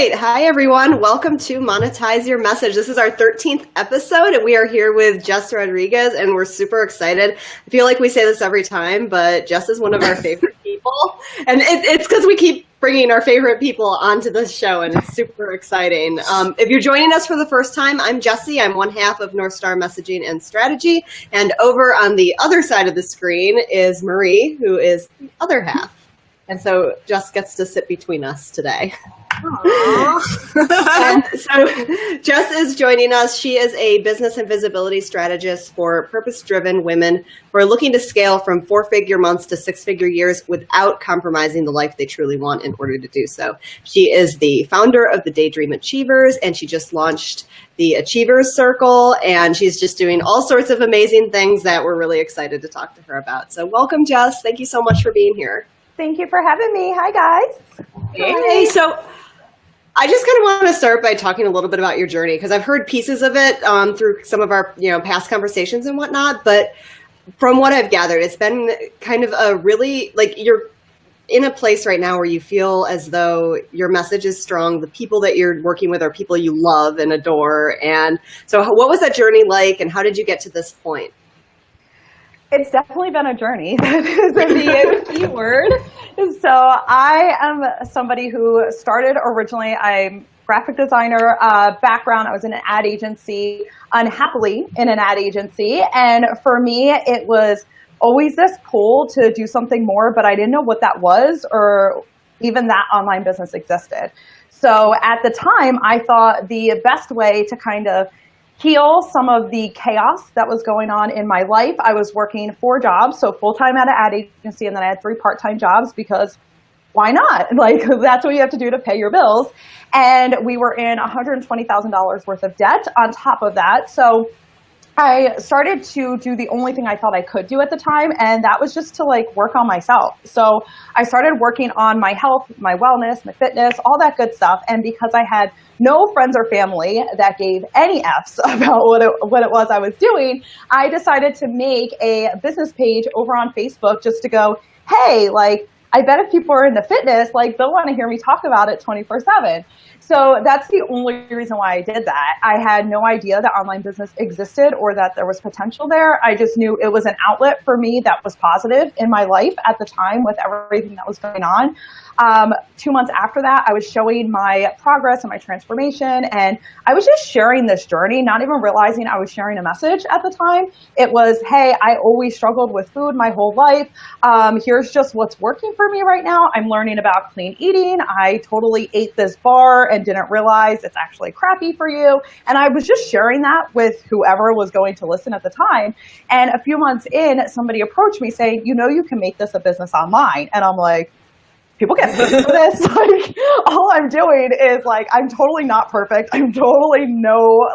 Hi, everyone. Welcome to Monetize Your Message. This is our 13th episode, and we are here with Jess Rodriguez, and we're super excited. I feel like we say this every time, but Jess is one of our favorite people, and it's because we keep bringing our favorite people onto the show, and it's super exciting. If you're joining us for the first time, I'm Jessie. I'm one half of North Star Messaging and Strategy, and over on the other side of the screen is Marie, who is the other half. And so Jess gets to sit between us today. And so Jess is joining us. She is a business and visibility strategist for purpose-driven women who are looking to scale from 4-figure months to 6-figure years without compromising the life they truly want in order to do so. She is the founder of the Daydream Achievers, and she just launched the Achievers Circle, and she's just doing all sorts of amazing things that we're really excited to talk to her about. So welcome, Jess. Thank you so much for being here. Thank you for having me. Hi, guys. Hey, so I just kind of want to start by talking a little bit about your journey, because I've heard pieces of it through some of our past conversations and whatnot. But from what I've gathered, it's been kind of a really, like, you're in a place right now where you feel as though your message is strong. The people that you're working with are people you love and adore. And so what was that journey like, and how did you get to this point? It's definitely been a journey. That is the key word. So I am somebody who started originally, I'm a graphic designer background. I was in an ad agency, unhappily in an ad agency. And for me, it was always this pull to do something more, but I didn't know what that was or even that online business existed. So at the time, I thought the best way to kind of heal some of the chaos that was going on in my life. I was working 4 jobs, so full-time at an ad agency, and then I had 3 part-time jobs because why not? Like, that's what you have to do to pay your bills. And we were in $120,000 worth of debt on top of that. So I started to do the only thing I thought I could do at the time, and that was just to work on myself. So I started working on my health, my wellness, my fitness, all that good stuff. And because I had no friends or family that gave any F's about what it was I was doing, I decided to make a business page over on Facebook just to go, hey, I bet if people are into fitness, they'll want to hear me talk about it 24/7. So that's the only reason why I did that. I had no idea that online business existed or that there was potential there. I just knew it was an outlet for me that was positive in my life at the time with everything that was going on. 2 months after that, I was showing my progress and my transformation, and I was just sharing this journey, not even realizing I was sharing a message at the time. It was, hey, I always struggled with food my whole life. Here's just what's working for me right now. I'm learning about clean eating. I totally ate this bar and didn't realize it's actually crappy for you. And I was just sharing that with whoever was going to listen at the time. And a few months in, somebody approached me saying, you can make this a business online. And I'm like, people get this. All I'm doing is I'm totally not perfect. I'm totally no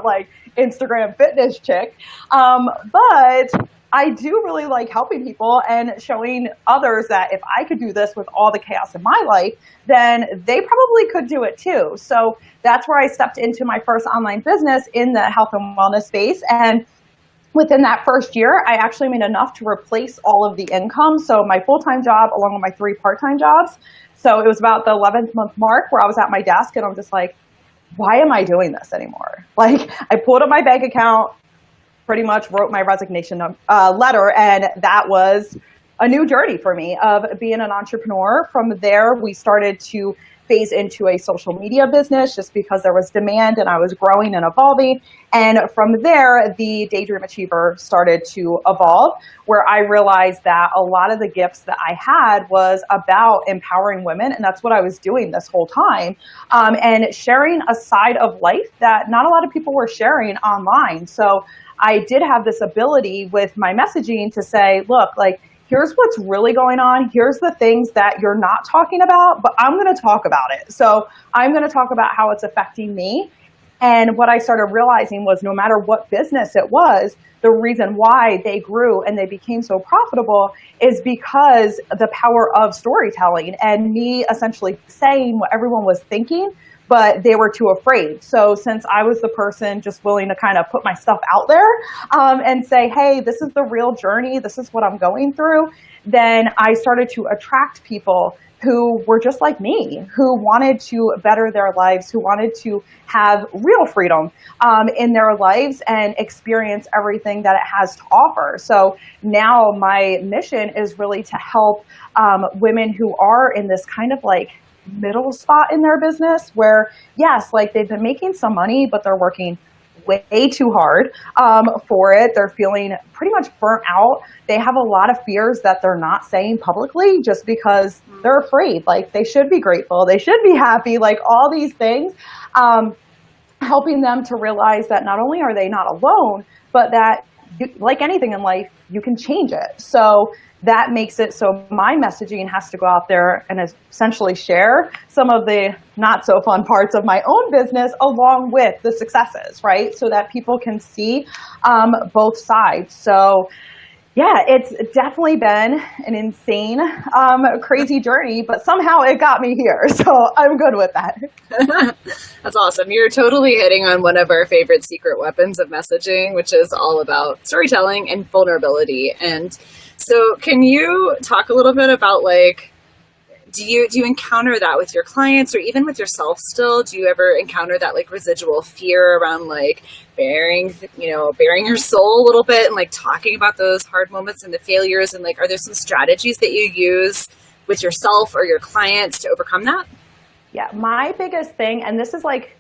Instagram fitness chick. But I do really like helping people and showing others that if I could do this with all the chaos in my life, then they probably could do it too. So that's where I stepped into my first online business in the health and wellness space. And within that first year, I actually made enough to replace all of the income. So my full-time job along with my 3 part-time jobs. So it was about the 11th month mark where I was at my desk and I'm just like, why am I doing this anymore? I pulled up my bank account, pretty much wrote my resignation letter, and that was a new journey for me of being an entrepreneur. From there, we started to phase into a social media business just because there was demand and I was growing and evolving. And from there, the Daydream Achiever started to evolve, where I realized that a lot of the gifts that I had was about empowering women. And that's what I was doing this whole time. And sharing a side of life that not a lot of people were sharing online. So I did have this ability with my messaging to say, look, here's what's really going on. Here's the things that you're not talking about, but I'm going to talk about it. So I'm going to talk about how it's affecting me. And what I started realizing was no matter what business it was, the reason why they grew and they became so profitable is because the power of storytelling and me essentially saying what everyone was thinking, but they were too afraid. So since I was the person just willing to kind of put my stuff out there and say, hey, this is the real journey, this is what I'm going through, then I started to attract people who were just like me, who wanted to better their lives, who wanted to have real freedom in their lives and experience everything that it has to offer. So now my mission is really to help women who are in this kind of like middle spot in their business where, yes, like they've been making some money, but they're working way too hard for it. They're feeling pretty much burnt out. They have a lot of fears that they're not saying publicly just because they're afraid. Like they should be grateful. They should be happy, like all these things. Helping them to realize that not only are they not alone, but that like anything in life, you can change it. So that makes it so my messaging has to go out there and essentially share some of the not so fun parts of my own business along with the successes, right? So that people can see both sides. So yeah, it's definitely been an insane, crazy journey, but somehow it got me here. So I'm good with that. That's awesome. You're totally hitting on one of our favorite secret weapons of messaging, which is all about storytelling and vulnerability. And so can you talk a little bit about like, do you encounter that with your clients or even with yourself still? Do you ever encounter that like residual fear around like bearing your soul a little bit and like talking about those hard moments and the failures? And like, are there some strategies that you use with yourself or your clients to overcome that? Yeah, my biggest thing, and this is like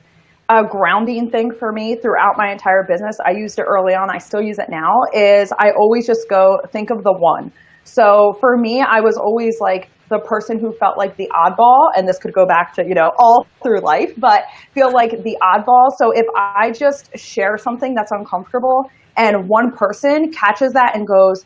a grounding thing for me throughout my entire business. I used it early on. I still use it now, is I always just go think of the one. So for me, I was always like the person who felt like the oddball, and this could go back to, all through life, but feel like the oddball. So if I just share something that's uncomfortable and one person catches that and goes,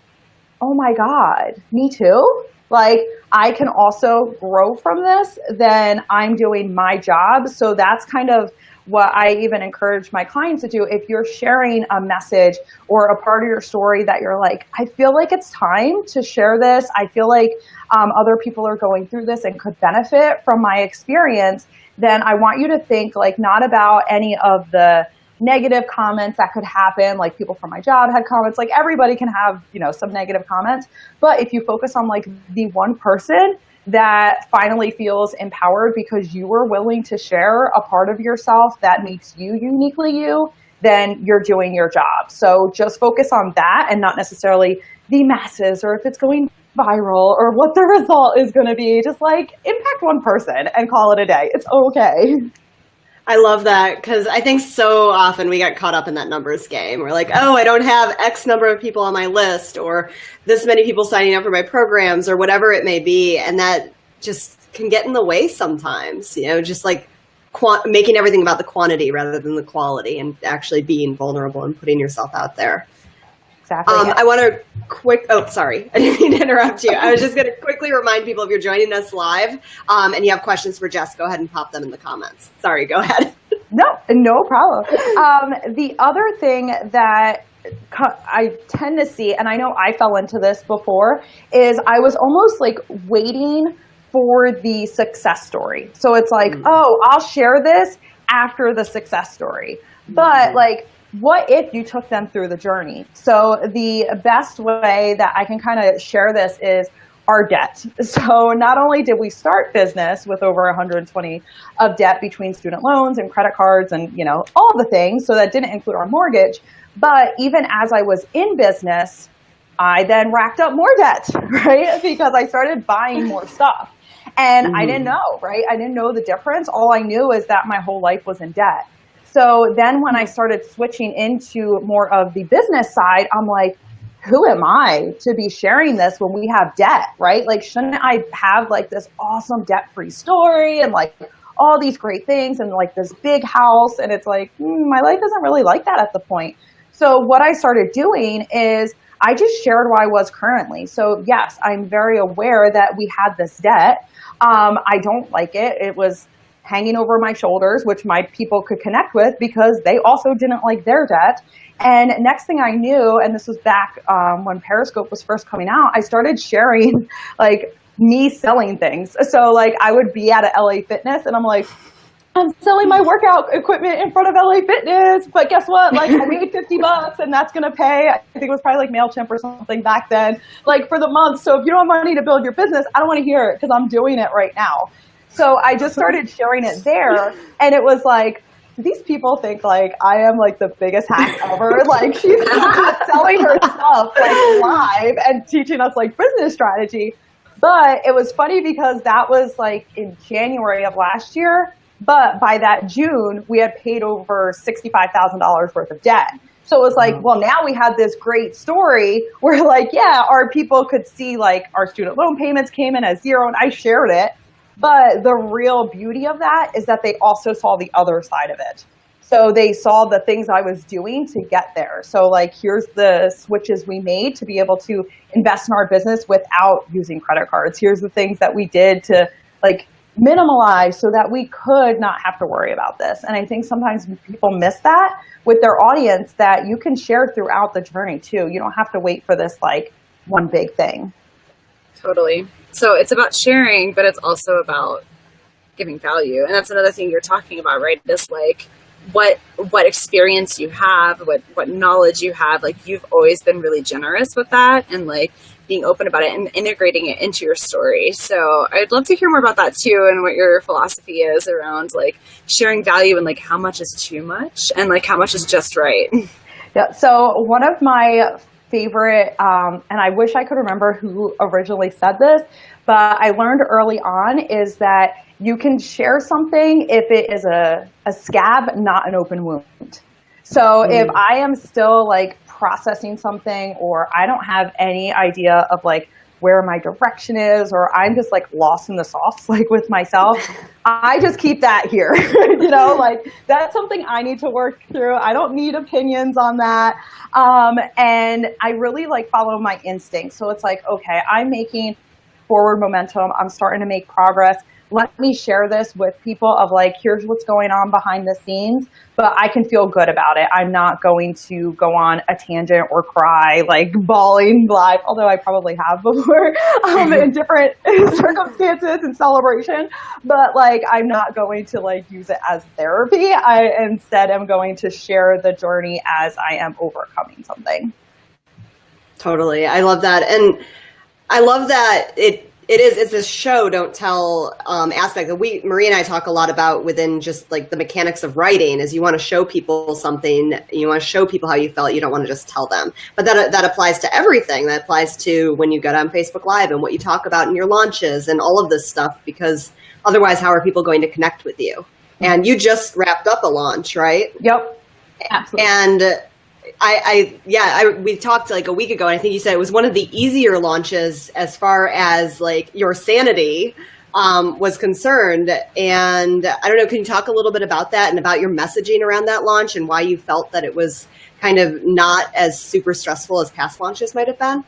oh my God, me too? Like I can also grow from this, then I'm doing my job. So that's kind of what I even encourage my clients to do. If you're sharing a message or a part of your story that you're like, I feel like it's time to share this. I feel like other people are going through this and could benefit from my experience. Then I want you to think like not about any of the negative comments that could happen. Like people from my job had comments, like everybody can have, some negative comments. But if you focus on like the one person that finally feels empowered because you were willing to share a part of yourself that makes you uniquely you, then you're doing your job. So just focus on that and not necessarily the masses or if it's going viral or what the result is going to be. Just like impact one person and call it a day. It's okay. I love that because I think so often we get caught up in that numbers game. We're like, oh, I don't have X number of people on my list or this many people signing up for my programs or whatever it may be. And that just can get in the way sometimes, just like making everything about the quantity rather than the quality and actually being vulnerable and putting yourself out there. Exactly. I want to sorry. I didn't mean to interrupt you. I was just going to quickly remind people if you're joining us live and you have questions for Jess, go ahead and pop them in the comments. Sorry, go ahead. No problem. The other thing that I tend to see, and I know I fell into this before, is I was almost like waiting for the success story. So it's like, oh, I'll share this after the success story. But like, what if you took them through the journey? So the best way that I can kind of share this is our debt. So not only did we start business with over 120 of debt between student loans and credit cards and, all the things, so that didn't include our mortgage, but even as I was in business, I then racked up more debt, right? Because I started buying more stuff. And I didn't know, right? I didn't know the difference. All I knew is that my whole life was in debt. So then when I started switching into more of the business side, I'm like, who am I to be sharing this when we have debt, right? Like, shouldn't I have like this awesome debt-free story and like all these great things and like this big house? And it's like, my life isn't really like that at the point. So what I started doing is I just shared where I was currently. So yes, I'm very aware that we had this debt. I don't like it. It was hanging over my shoulders, which my people could connect with because they also didn't like their debt. And next thing I knew, and this was back when Periscope was first coming out, I started sharing like me selling things. So like I would be at a LA Fitness and I'm like, I'm selling my workout equipment in front of LA Fitness, but guess what? Like, I made $50 and that's going to pay, I think it was probably like MailChimp or something back then, like for the month. So if you don't have money to build your business, I don't want to hear it because I'm doing it right now. So I just started sharing it there, and it was like, these people think like I am like the biggest hack ever. Like, she's selling her stuff like live and teaching us like business strategy. But it was funny because that was like in January of last year. But by that June, we had paid over $65,000 worth of debt. So it was like, well, now we had this great story where like, yeah, our people could see like our student loan payments came in as zero, and I shared it. But the real beauty of that is that they also saw the other side of it. So they saw the things I was doing to get there. So like, here's the switches we made to be able to invest in our business without using credit cards. Here's the things that we did to like minimalize so that we could not have to worry about this. And I think sometimes people miss that with their audience, that you can share throughout the journey too. You don't have to wait for this like one big thing. Totally. So it's about sharing, but it's also about giving value. And that's another thing you're talking about, right? This like what experience you have, what knowledge you have, like you've always been really generous with that and like being open about it and integrating it into your story. So I'd love to hear more about that too, and what your philosophy is around like sharing value and like how much is too much and like how much is just right. Yeah. So one of my favorite, and I wish I could remember who originally said this, but I learned early on is that you can share something if it is a scab, not an open wound. So if I am still like processing something, or I don't have any idea of like where my direction is, or I'm just like lost in the sauce, like with myself, I just keep that here. You know, like that's something I need to work through. I don't need opinions on that. And I really like follow my instincts. So it's like, okay, I'm making forward momentum. I'm starting to make progress. Let me share this with people of like, here's what's going on behind the scenes, but I can feel good about it. I'm not going to go on a tangent or cry, like bawling live, although I probably have before in different circumstances and celebration. But like, I'm not going to like use it as therapy. I instead am going to share the journey as I am overcoming something. Totally. I love that. And I love that it's a show, don't tell aspect that Marie and I talk a lot about within just like the mechanics of writing. Is you want to show people something, you want to show people how you felt, you don't want to just tell them. But that applies to everything. That applies to when you get on Facebook Live and what you talk about in your launches and all of this stuff, because otherwise how are people going to connect with you? And you just wrapped up a launch, right? Yep, absolutely. And we talked like a week ago, and I think you said it was one of the easier launches as far as like your sanity was concerned. And I don't know, can you talk a little bit about that and about your messaging around that launch and why you felt that it was kind of not as super stressful as past launches might have been?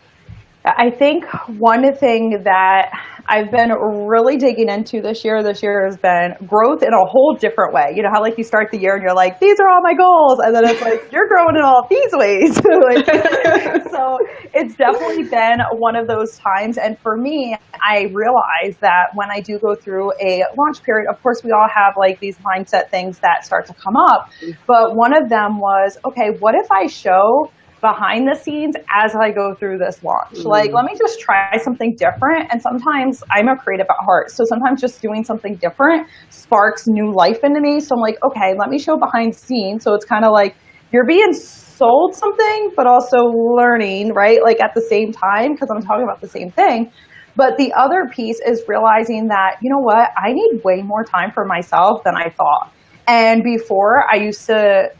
I think one thing that I've been really digging into this year has been growth in a whole different way. You know how like you start the year and you're like, these are all my goals. And then it's like, you're growing in all these ways. So it's definitely been one of those times. And for me, I realize that when I do go through a launch period, of course, we all have like these mindset things that start to come up. But one of them was, okay, what if I show behind the scenes as I go through this launch? Like, let me just try something different. And sometimes I'm a creative at heart. So sometimes just doing something different sparks new life into me. So I'm like, okay, let me show behind the scenes. So it's kind of like you're being sold something, but also learning, right? Like at the same time, because I'm talking about the same thing. But the other piece is realizing that, you know what, I need way more time for myself than I thought. And before I used to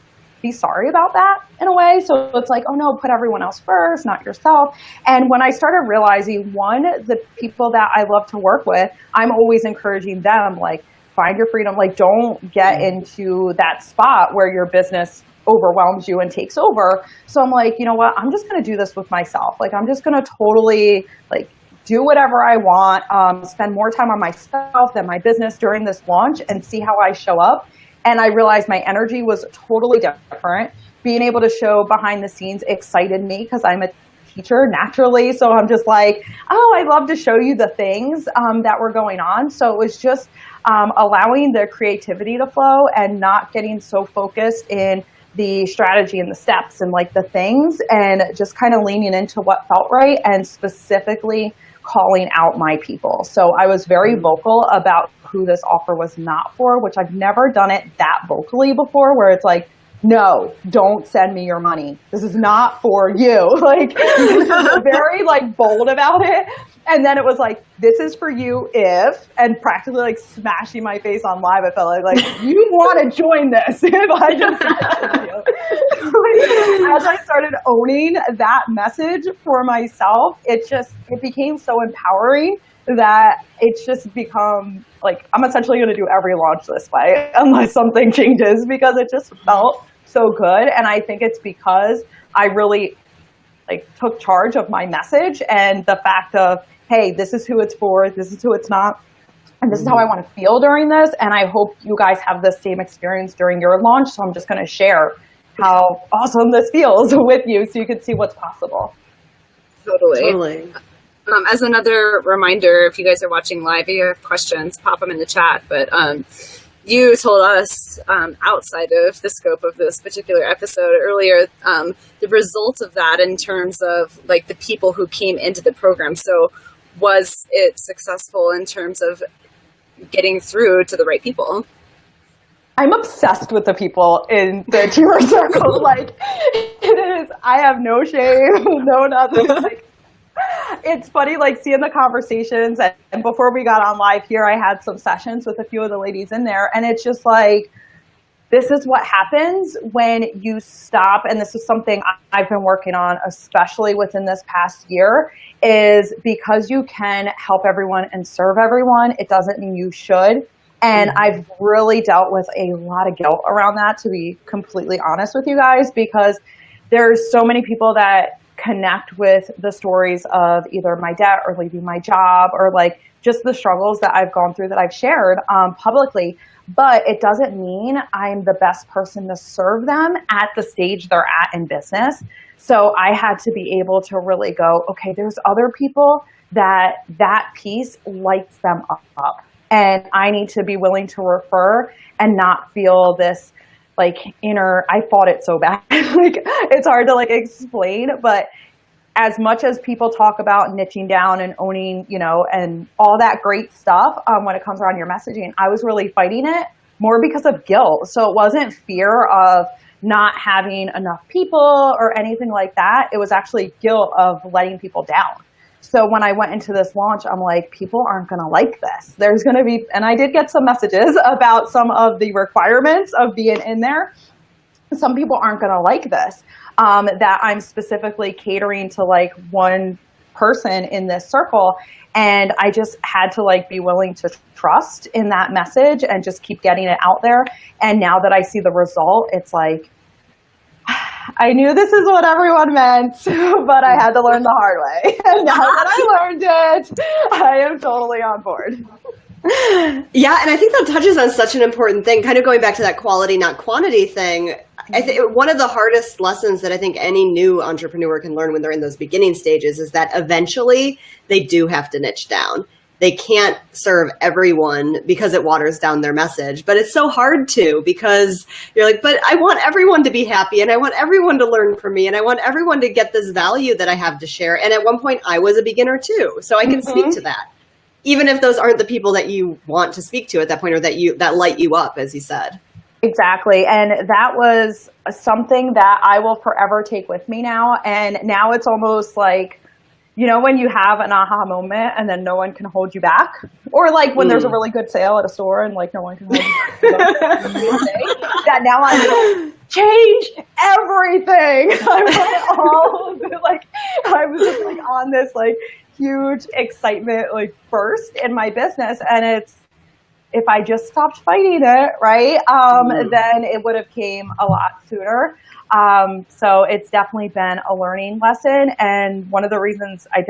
be sorry about that in a way. So it's like, oh no, put everyone else first, not yourself. And when I started realizing, one, the people that I love to work with, I'm always encouraging them, like, find your freedom. Like, don't get into that spot where your business overwhelms you and takes over. So I'm like, you know what, I'm just going to do this with myself. Like, I'm just going to totally like do whatever I want, spend more time on myself than my business during this launch and see how I show up. And I realized my energy was totally different. Being able to show behind the scenes excited me because I'm a teacher naturally. So I'm just like, oh, I love to show you the things that were going on. So it was just allowing the creativity to flow and not getting so focused in the strategy and the steps and like the things, and just kind of leaning into what felt right and specifically calling out my people. So I was very vocal about who this offer was not for, which I've never done it that vocally before, where it's like, no, don't send me your money. This is not for you. Like, very like bold about it. And then it was like, this is for you if, and practically like smashing my face on live. I felt like you want to join this if I just said you. Like, as I started owning that message for myself, it became so empowering that it's just become like, I'm essentially going to do every launch this way unless something changes, because it just felt so good. And I think it's because I really like took charge of my message and the fact of, hey, this is who it's for, this is who it's not, and this is how I want to feel during this. And I hope you guys have the same experience during your launch. So I'm just going to share how awesome this feels with you so you can see what's possible. Totally. As another reminder, if you guys are watching live, if you have questions, pop them in the chat. But you told us outside of the scope of this particular episode earlier, the result of that in terms of like the people who came into the program. So was it successful in terms of getting through to the right people? I'm obsessed with the people in the Achiever Circle. Like, it is, I have no shame, no nothing. Like, it's funny, like seeing the conversations, and before we got on live here, I had some sessions with a few of the ladies in there, and it's just like, this is what happens when you stop, and this is something I've been working on, especially within this past year, is because you can help everyone and serve everyone, it doesn't mean you should. And I've really dealt with a lot of guilt around that, to be completely honest with you guys, because there's so many people that connect with the stories of either my debt or leaving my job, or like just the struggles that I've gone through that I've shared publicly. But it doesn't mean I'm the best person to serve them at the stage they're at in business. So I had to be able to really go, okay, there's other people that piece lights them up. And I need to be willing to refer and not feel this like inner, I fought it so bad. Like, it's hard to like explain, but as much as people talk about niching down and owning, you know, and all that great stuff when it comes around your messaging, I was really fighting it more because of guilt. So it wasn't fear of not having enough people or anything like that. It was actually guilt of letting people down. So when I went into this launch, I'm like, people aren't going to like this. There's going to be, and I did get some messages about some of the requirements of being in there. Some people aren't going to like this, that I'm specifically catering to like one person in this circle. And I just had to like be willing to trust in that message and just keep getting it out there. And now that I see the result, it's like, I knew this is what everyone meant, but I had to learn the hard way. And now that I learned it, I am totally on board. Yeah, and I think that touches on such an important thing, kind of going back to that quality, not quantity thing. I think one of the hardest lessons that I think any new entrepreneur can learn when they're in those beginning stages is that eventually they do have to niche down. They can't serve everyone because it waters down their message. But it's so hard to, because you're like, but I want everyone to be happy, and I want everyone to learn from me, and I want everyone to get this value that I have to share. And at one point I was a beginner too, so I can speak to that, even if those aren't the people that you want to speak to at that point, or that light you up, as you said. Exactly. And that was something that I will forever take with me now. And now it's almost like, you know, when you have an aha moment and then no one can hold you back, or like when there's a really good sale at a store and like no one can hold you back, that now I'm like, change everything. I want all of it. Like, I was just like on this like huge excitement like burst in my business, and it's, if I just stopped fighting it, right, then it would have came a lot sooner. So it's definitely been a learning lesson. And one of the reasons I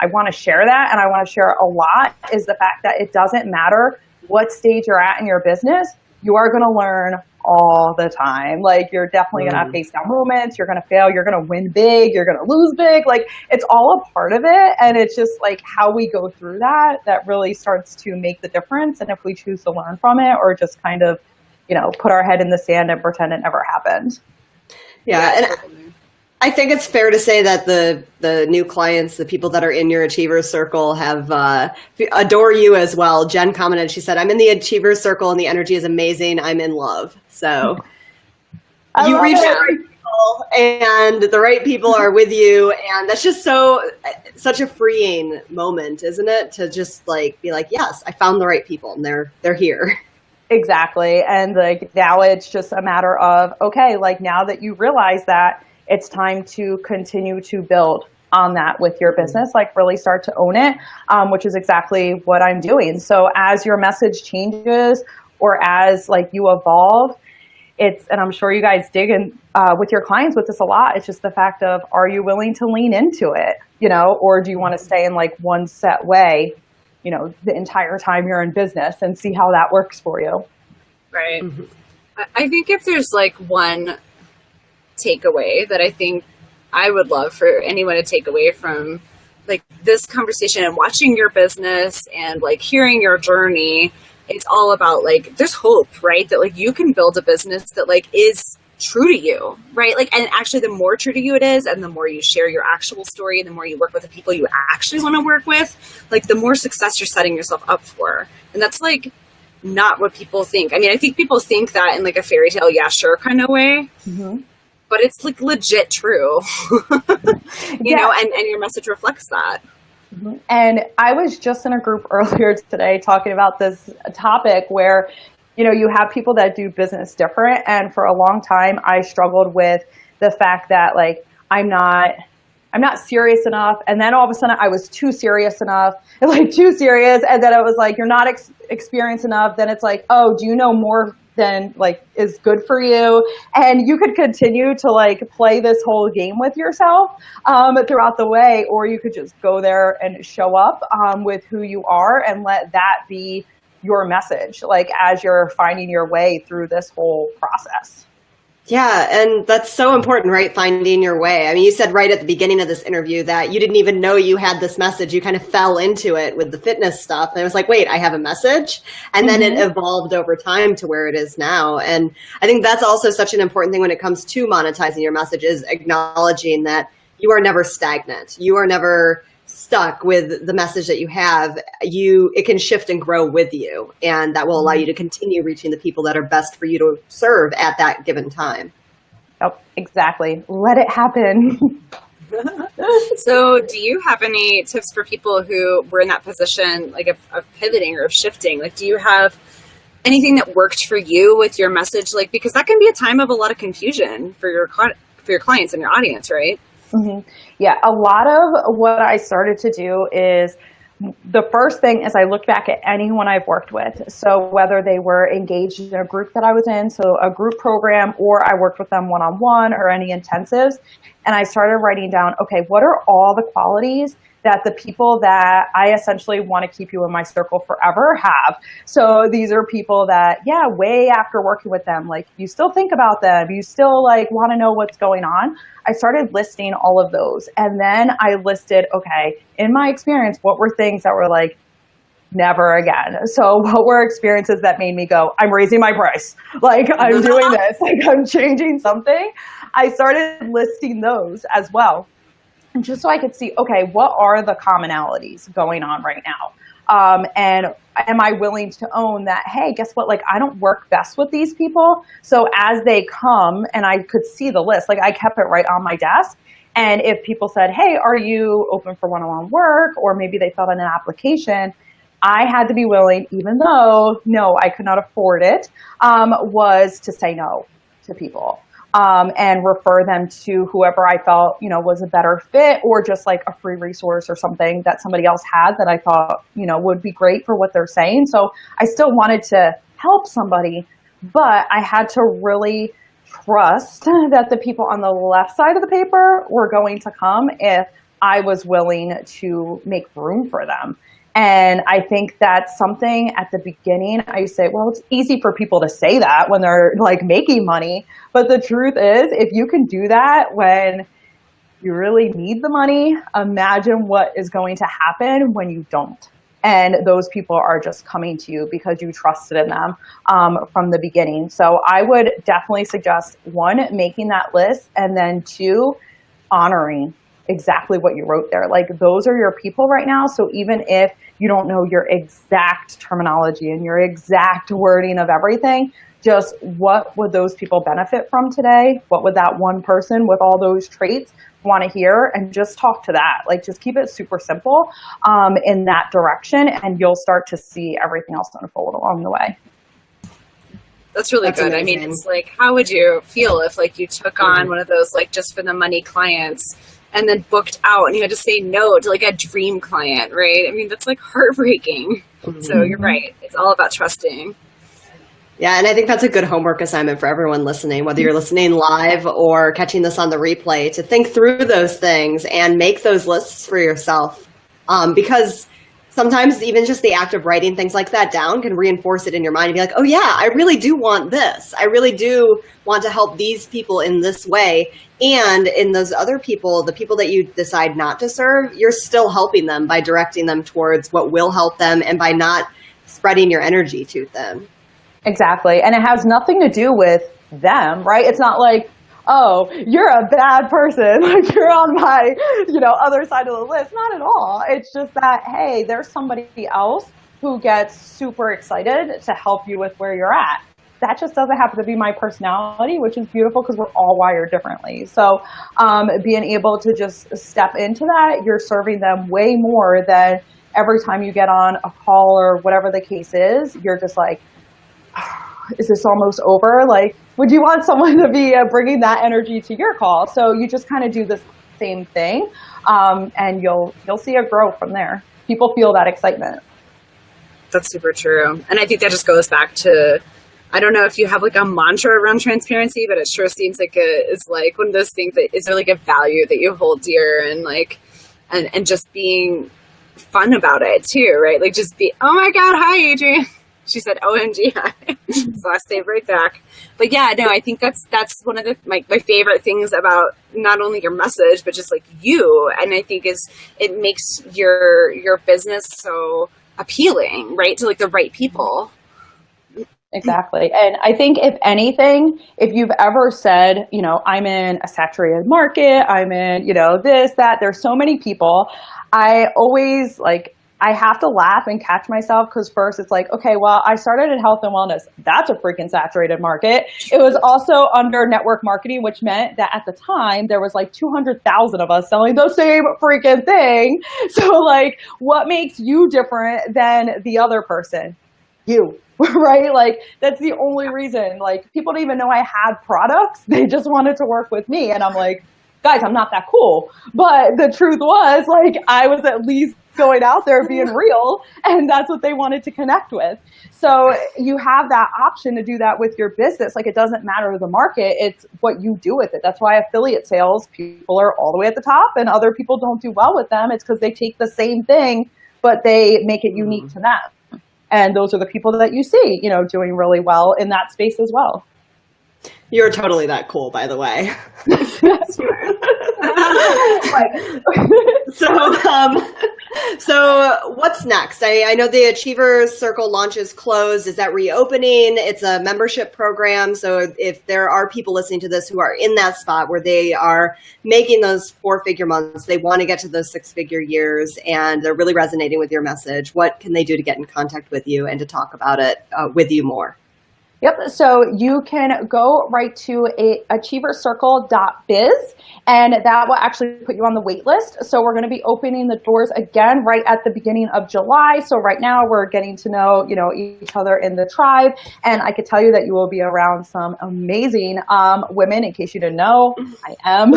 want to share that, and I want to share a lot, is the fact that it doesn't matter what stage you're at in your business, you are going to learn all the time. Like, you're definitely going to face down moments. You're going to fail. You're going to win big. You're going to lose big. Like, it's all a part of it. And it's just like how we go through that really starts to make the difference. And if we choose to learn from it or just kind of, put our head in the sand and pretend it never happened. Yeah. And I think it's fair to say that the new clients, the people that are in your Achievers Circle have adore you as well. Jen commented, she said, I'm in the Achievers Circle and the energy is amazing. I'm in love. So you reach the right people and the right people are with you. And that's just such a freeing moment, isn't it? To just be like, yes, I found the right people and they're here. Exactly. And now it's just a matter of, okay, now that you realize that, it's time to continue to build on that with your business, really start to own it, which is exactly what I'm doing. So as your message changes or as you evolve, and I'm sure you guys dig in with your clients with this a lot, it's just the fact of, are you willing to lean into it, or do you want to stay in one set way, the entire time you're in business and see how that works for you. Right. Mm-hmm. I think if there's one takeaway that I think I would love for anyone to take away from this conversation and watching your business and hearing your journey, it's all about there's hope, right? That you can build a business that is true to you, right? And actually the more true to you it is, and the more you share your actual story, and the more you work with the people you actually want to work with, the more success you're setting yourself up for. And that's not what people think. I mean, I think people think that in a fairy tale, yeah, sure kind of way. Mm-hmm. But it's legit true, you know, and your message reflects that. Mm-hmm. And I was just in a group earlier today talking about this topic where, you have people that do business different. And for a long time, I struggled with the fact that I'm not serious enough. And then all of a sudden I was too serious enough, too serious. And then it was you're not experienced enough. Then it's oh, do you know more than is good for you? And you could continue to play this whole game with yourself throughout the way, or you could just go there and show up with who you are and let that be your message, as you're finding your way through this whole process. Yeah, and that's so important, right? Finding your way. I mean, you said right at the beginning of this interview that you didn't even know you had this message. You kind of fell into it with the fitness stuff. And it was wait, I have a message. And then it evolved over time to where it is now. And I think that's also such an important thing when it comes to monetizing your message, is acknowledging that you are never stagnant. You are never stuck with the message that you have. It can shift and grow with you, and that will allow you to continue reaching the people that are best for you to serve at that given time. Oh, exactly. Let it happen. So do you have any tips for people who were in that position of pivoting or of shifting? Do you have anything that worked for you with your message? Because that can be a time of a lot of confusion for your clients and your audience, right? Mm-hmm. Yeah, a lot of what I started to do is, the first thing is I looked back at anyone I've worked with. So whether they were engaged in a group that I was in, so a group program, or I worked with them one-on-one or any intensives, and I started writing down, okay, what are all the qualities that the people that I essentially want to keep you in my circle forever have? So these are people that, way after working with them, you still think about them, you still want to know what's going on. I started listing all of those. And then I listed, okay, in my experience, what were things that were never again? So what were experiences that made me go, I'm raising my price. I'm doing this, I'm changing something. I started listing those as well. And just so I could see, okay, what are the commonalities going on right now? And am I willing to own that, hey, guess what? I don't work best with these people. So as they come, and I could see the list, I kept it right on my desk. And if people said, hey, are you open for one-on-one work? Or maybe they filled in an application, I had to be willing, even though, no, I could not afford it, was to say no to people. And refer them to whoever I felt, was a better fit, or just a free resource or something that somebody else had that I thought, would be great for what they're saying. So I still wanted to help somebody, but I had to really trust that the people on the left side of the paper were going to come if I was willing to make room for them. And I think that's something at the beginning I say, well, it's easy for people to say that when they're like making money. But the truth is, if you can do that when you really need the money, imagine what is going to happen when you don't. And those people are just coming to you because you trusted in them from the beginning. So I would definitely suggest, one, making that list, and then two, honoring exactly what you wrote there. Like, those are your people right now. So even if you don't know your exact terminology and your exact wording of everything, just what would those people benefit from today? What would that one person with all those traits want to hear? And just talk to that. Like, just keep it super simple in that direction, and you'll start to see everything else unfold along the way. That's really good. Amazing. I mean, it's like, how would you feel if like you took on one of those like just for the money clients and then booked out and you had to say no to like a dream client, right? I mean, that's like heartbreaking. Mm-hmm. So you're right. It's all about trusting. Yeah, and I think that's a good homework assignment for everyone listening, whether you're listening live or catching this on the replay, to think through those things and make those lists for yourself. Because sometimes even just the act of writing things like that down can reinforce it in your mind and be like, oh yeah, I really do want this. I really do want to help these people in this way. And in those other people, the people that you decide not to serve, you're still helping them by directing them towards what will help them and by not spreading your energy to them. Exactly. And it has nothing to do with them, right? It's not like, oh, you're a bad person, like you're on my, other side of the list. Not at all. It's just that, hey, there's somebody else who gets super excited to help you with where you're at. That just doesn't happen to be my personality, which is beautiful because we're all wired differently. So being able to just step into that, you're serving them way more than every time you get on a call or whatever the case is. You're just like, is this almost over? Like, would you want someone to be bringing that energy to your call? So you just kind of do the same thing, and you'll see it grow from there. People feel that excitement. That's super true. And I think that just goes back to, I don't know if you have like a mantra around transparency, but it sure seems like it is like one of those things that is really like a value that you hold dear, and like, and just being fun about it too, right? Like just be, oh my God, hi Adrian. She said, OMG, hi. So I stayed right back. But yeah, no, I think that's one of my favorite things about not only your message, but just like you. And I think it makes your business so appealing, right? To like the right people. Exactly. And I think if anything, if you've ever said, I'm in a saturated market, I'm in, this, that, there's so many people, I always I have to laugh and catch myself, because first it's like, okay, well, I started in health and wellness. That's a freaking saturated market. It was also under network marketing, which meant that at the time there was like 200,000 of us selling the same freaking thing. So like, what makes you different than the other person? You, right? Like, that's the only reason. Like, people didn't even know I had products. They just wanted to work with me. And I'm like, guys, I'm not that cool. But the truth was, like, I was at least going out there being real, and that's what they wanted to connect with. So you have that option to do that with your business. Like, it doesn't matter the market, it's what you do with it. That's why affiliate sales, people are all the way at the top and other people don't do well with them. It's because they take the same thing, but they make it unique to them. And those are the people that you see, doing really well in that space as well. You're totally that cool, by the way. So what's next? I know the Achievers Circle launch is closed. Is that reopening? It's a membership program. So if there are people listening to this who are in that spot where they are making those 4-figure months, they want to get to those 6-figure years, and they're really resonating with your message, what can they do to get in contact with you and to talk about it with you more? Yep. So you can go right to achievercircle.biz, and that will actually put you on the wait list. So we're going to be opening the doors again right at the beginning of July. So right now we're getting to know, each other in the tribe. And I could tell you that you will be around some amazing women. In case you didn't know, I am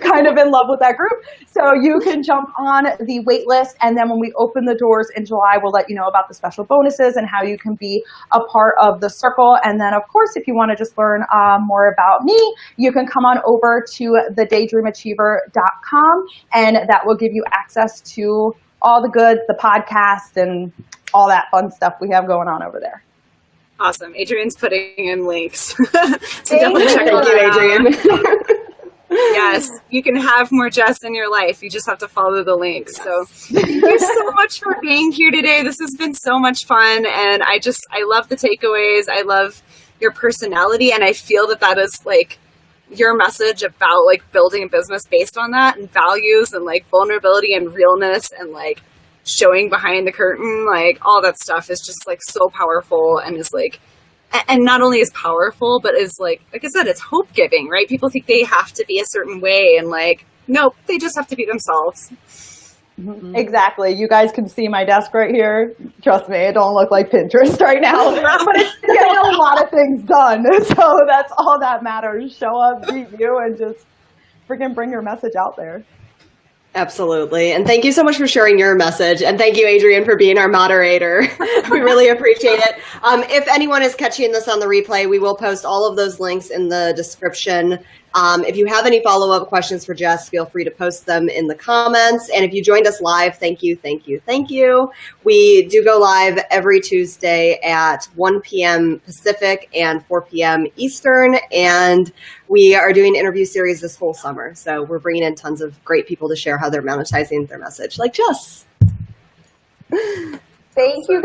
kind of in love with that group. So you can jump on the wait list. And then when we open the doors in July, we'll let you know about the special bonuses and how you can be a part of the circle. And then, of course, if you want to just learn more about me, you can come on over to the daydreamachiever.com, and that will give you access to all the goods, the podcast, and all that fun stuff we have going on over there. Awesome. Adrian's putting in links. So Thank definitely check Thank it you, out. Adrian. Yes, you can have more Jess in your life. You just have to follow the links. So thank you so much for being here today. This has been so much fun. And I love the takeaways. I love your personality. And I feel that is like your message about like building a business based on that and values and like vulnerability and realness and like showing behind the curtain, like all that stuff is just like so powerful and is like, and not only is powerful, but is like I said, it's hope giving, right? People think they have to be a certain way and like, nope, they just have to be themselves. Exactly. You guys can see my desk right here. Trust me, it don't look like Pinterest right now, but it's getting a lot of things done. So that's all that matters. Show up, be you, and just freaking bring your message out there. Absolutely. And thank you so much for sharing your message. And thank you, Adrian, for being our moderator. We really appreciate it. If anyone is catching this on the replay, we will post all of those links in the description. If you have any follow-up questions for Jess, feel free to post them in the comments. And if you joined us live, thank you, thank you, thank you. We do go live every Tuesday at 1 p.m. Pacific and 4 p.m. Eastern. And we are doing an interview series this whole summer. So we're bringing in tons of great people to share how they're monetizing their message, like Jess. Thank you.